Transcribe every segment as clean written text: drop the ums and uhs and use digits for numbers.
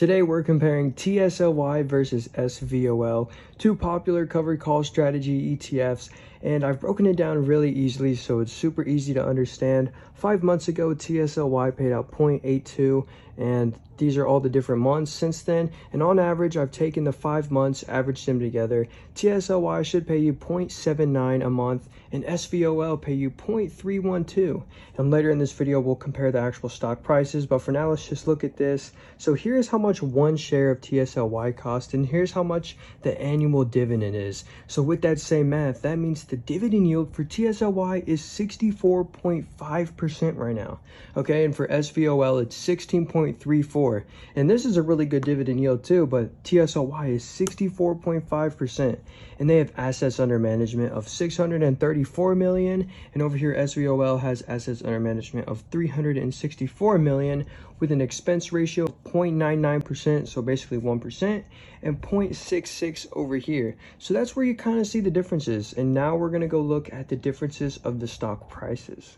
Today we're comparing TSLY versus SVOL, two popular covered call strategy ETFs, and I've broken it down really easily so it's super easy to understand. 5 months ago, TSLY paid out 0.82, and these are all the different months since then. And on average, I've taken the 5 months, averaged them together. TSLY should pay you 0.79 a month, and SVOL pay you 0.312. And later in this video, we'll compare the actual stock prices, but for now, let's just look at this. So here's how much one share of TSLY cost, and here's how much the annual dividend is. So with that same math, that means the dividend yield for TSLY is 64.5% right now. Okay, and for SVOL, it's 16.34. And this is a really good dividend yield too, but TSLY is 64.5%. And they have assets under management of 634 million. And over here, SVOL has assets under management of 364 million with an expense ratio of 0.99%, so basically 1%, and 0.66 over here. So that's where you kind of see the differences. And now we're going to go look at the differences of the stock prices.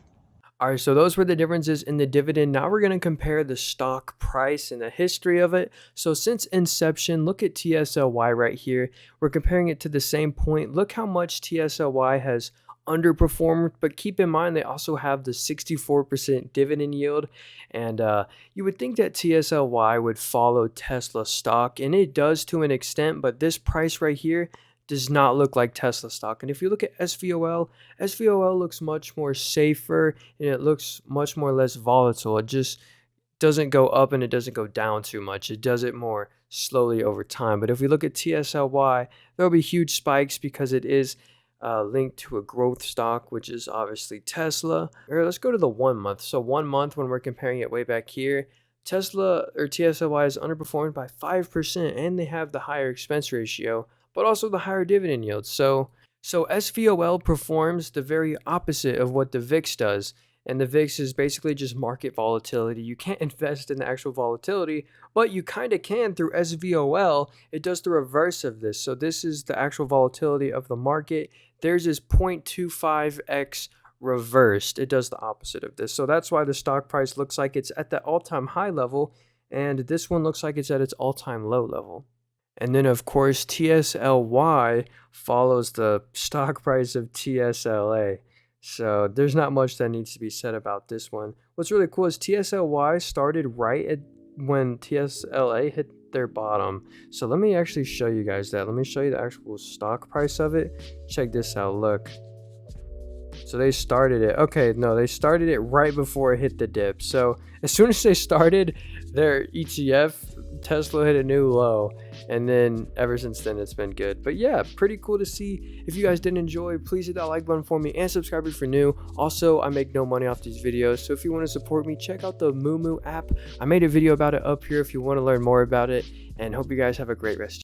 All right, so those were the differences in the dividend. Now we're going to compare the stock price and the history of it. So since inception, look at TSLY right here. We're comparing it to the same point. Look how much TSLY has underperformed, but keep in mind they also have the 64% dividend yield, and you would think that TSLY would follow Tesla stock, and it does to an extent, but this price right here does not look like Tesla stock. And if you look at SVOL, SVOL looks much more safer and it looks much more less volatile. It just doesn't go up and it doesn't go down too much. It does it more slowly over time. But if we look at TSLY, there'll be huge spikes because it is linked to a growth stock, which is obviously Tesla. Or let's go to the 1 month. So 1 month, when we're comparing it way back here, Tesla or TSLY is underperformed by 5%, and they have the higher expense ratio, but also the higher dividend yield. So SVOL performs the very opposite of what the VIX does. And the VIX is basically just market volatility. You can't invest in the actual volatility, but you kind of can through SVOL. It does the reverse of this. So this is the actual volatility of the market. Theirs is 0.25x reversed. It does the opposite of this. So that's why the stock price looks like it's at the all-time high level, and this one looks like it's at its all-time low level. And then, of course, TSLY follows the stock price of TSLA. So there's not much that needs to be said about this one. What's really cool is TSLY started right at when TSLA hit their bottom. So let me actually show you guys that. Let me show you the actual stock price of it. Check this out. Look. So they started it. Okay, no, they started it right before it hit the dip. So as soon as they started their ETF, Tesla hit a new low, and then ever since then it's been good. But yeah, pretty cool to see. If you guys did enjoy, please hit that like button for me and subscribe if you're new. Also, I make no money off these videos, so if you want to support me, check out the Moo app. I made a video about it up here if you want to learn more about it, and hope you guys have a great rest of your day.